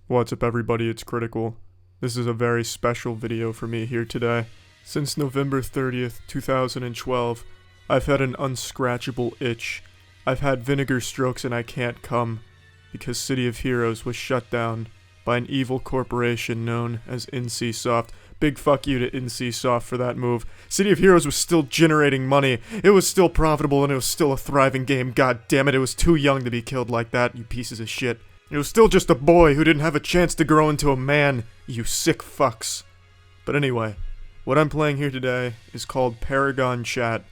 What's up everybody, it's Critical. This is a very special video for me here today. Since November 30th, 2012, I've had an unscratchable itch. I've had vinegar strokes and I can't come, because City of Heroes was shut down by an evil corporation known as NCSoft. Big fuck you to NCSoft for that move. City of Heroes was still generating money, it was still profitable, and it was still a thriving game. God damn it, it was too young to be killed like that, you pieces of shit. It was still just a boy who didn't have a chance to grow into a man, you sick fucks. But anyway, what I'm playing here today is called Paragon Chat,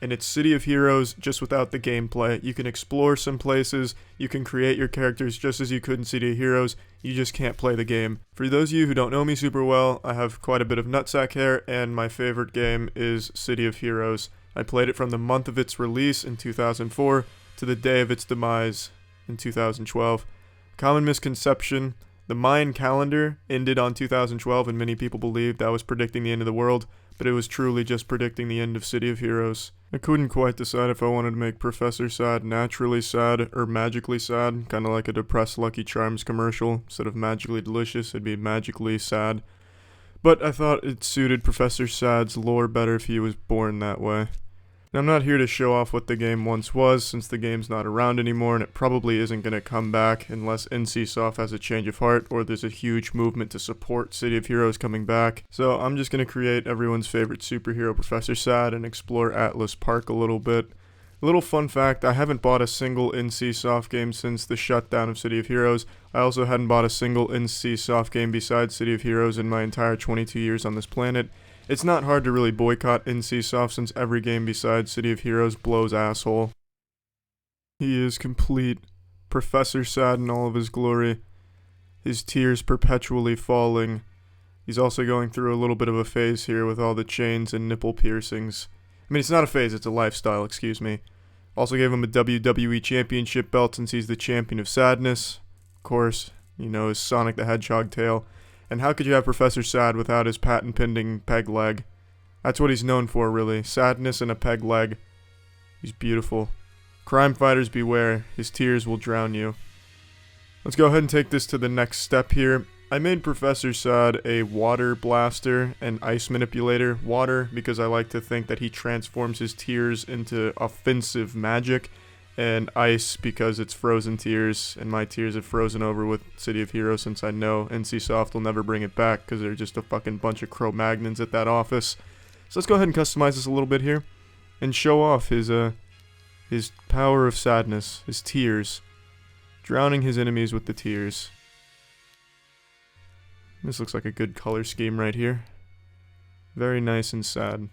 and it's City of Heroes just without the gameplay. You can explore some places, you can create your characters just as you could in City of Heroes, you just can't play the game. For those of you who don't know me super well, I have quite a bit of nutsack hair, and my favorite game is City of Heroes. I played it from the month of its release in 2004 to the day of its demise in 2012. Common misconception, the Mayan calendar ended on 2012 and many people believed that was predicting the end of the world, but it was truly just predicting the end of City of Heroes. I couldn't quite decide if I wanted to make Professor Sad naturally sad or magically sad, kinda like a depressed Lucky Charms commercial. Instead of magically delicious, it'd be magically sad. But I thought it suited Professor Sad's lore better if he was born that way. Now, I'm not here to show off what the game once was, since the game's not around anymore, and it probably isn't going to come back unless NCSoft has a change of heart, or there's a huge movement to support City of Heroes coming back. So I'm just going to create everyone's favorite superhero, Professor Sad, and explore Atlas Park a little bit. A little fun fact, I haven't bought a single NCSoft game since the shutdown of City of Heroes. I also hadn't bought a single NCSoft game besides City of Heroes in my entire 22 years on this planet. It's not hard to really boycott NCSoft since every game besides City of Heroes blows asshole. He is complete, Professor Sad in all of his glory, his tears perpetually falling. He's also going through a little bit of a phase here with all the chains and nipple piercings. I mean, it's not a phase, it's a lifestyle, excuse me. Also gave him a WWE Championship belt since he's the champion of sadness. Of course, you know, his Sonic the Hedgehog tail. And how could you have Professor Sad without his patent-pending peg leg? That's what he's known for, really. Sadness and a peg leg. He's beautiful. Crime fighters beware. His tears will drown you. Let's go ahead and take this to the next step here. I made Professor Sad a water blaster and ice manipulator. Water, because I like to think that he transforms his tears into offensive magic. And ice because it's frozen tears, and my tears have frozen over with City of Heroes since I know NCSoft will never bring it back because they're just a fucking bunch of Cro-Magnons at that office. So let's go ahead and customize this a little bit here and show off his power of sadness, his tears, drowning his enemies with the tears. This looks like a good color scheme right here. Very nice and sad.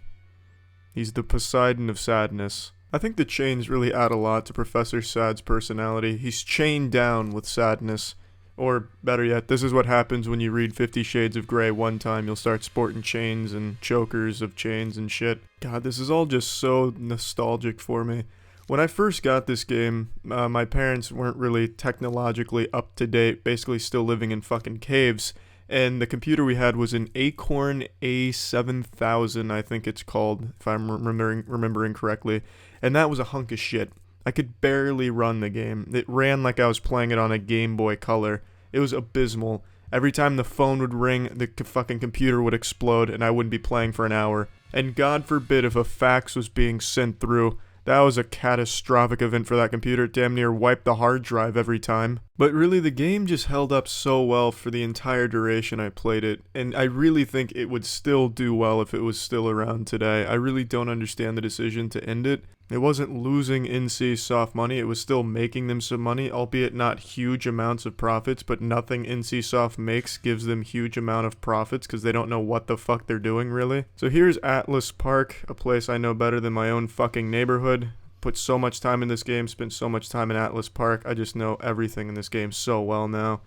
He's the Poseidon of sadness. I think the chains really add a lot to Professor Sad's personality. He's chained down with sadness. Or, better yet, this is what happens when you read 50 Shades of Grey one time. You'll start sporting chains and chokers of chains and shit. God, this is all just so nostalgic for me. When I first got this game, my parents weren't really technologically up to date, basically still living in fucking caves. And the computer we had was an Acorn A7000, I think it's called, if I'm remembering correctly. And that was a hunk of shit. I could barely run the game. It ran like I was playing it on a Game Boy Color. It was abysmal. Every time the phone would ring, the fucking computer would explode, and I wouldn't be playing for an hour. And God forbid if a fax was being sent through. That was a catastrophic event for that computer. It damn near wiped the hard drive every time. But really, the game just held up so well for the entire duration I played it, and I really think it would still do well if it was still around today. I really don't understand the decision to end it. It wasn't losing NCSoft money, it was still making them some money, albeit not huge amounts of profits, but nothing NCSoft makes gives them huge amount of profits because they don't know what the fuck they're doing, really. So here's Atlas Park, a place I know better than my own fucking neighborhood. Put so much time in this game, spent so much time in Atlas Park, I just know everything in this game so well now.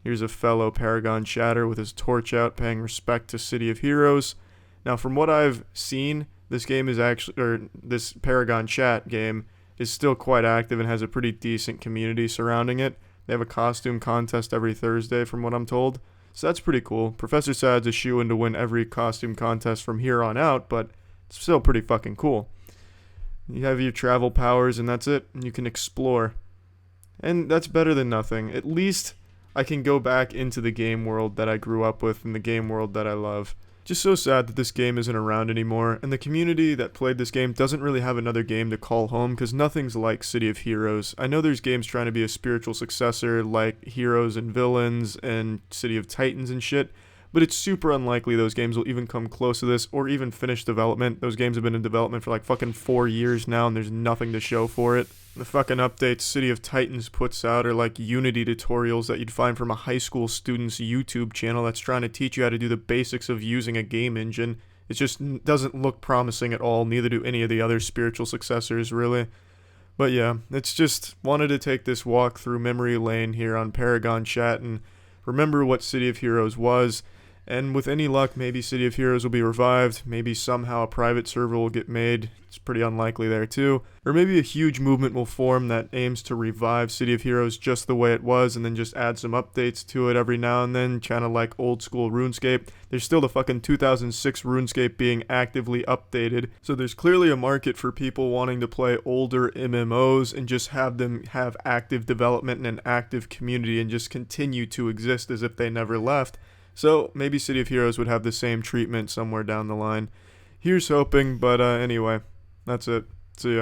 Here's a fellow Paragon chatter with his torch out, paying respect to City of Heroes. Now, from what I've seen, this game is actually, or this Paragon chat game is still quite active and has a pretty decent community surrounding it. They have a costume contest every Thursday from what I'm told. So that's pretty cool. Professor Sad's a shoo-in to win every costume contest from here on out, but it's still pretty fucking cool. You have your travel powers and that's it. You can explore. And that's better than nothing. At least I can go back into the game world that I grew up with and the game world that I love. Just so sad that this game isn't around anymore, and the community that played this game doesn't really have another game to call home because nothing's like City of Heroes. I know there's games trying to be a spiritual successor like Heroes and Villains and City of Titans and shit, but it's super unlikely those games will even come close to this or even finish development. Those games have been in development for like fucking 4 years now and there's nothing to show for it. The fucking updates City of Titans puts out are like Unity tutorials that you'd find from a high school student's YouTube channel that's trying to teach you how to do the basics of using a game engine. It just doesn't look promising at all, neither do any of the other spiritual successors, really. But yeah, it's just wanted to take this walk through memory lane here on Paragon Chat and remember what City of Heroes was. And with any luck, maybe City of Heroes will be revived, maybe somehow a private server will get made, it's pretty unlikely there too, or maybe a huge movement will form that aims to revive City of Heroes just the way it was and then just add some updates to it every now and then, kinda like old school RuneScape. There's still the fucking 2006 RuneScape being actively updated, so there's clearly a market for people wanting to play older MMOs and just have them have active development and an active community and just continue to exist as if they never left. So maybe City of Heroes would have the same treatment somewhere down the line. Here's hoping, but anyway, that's it. See ya.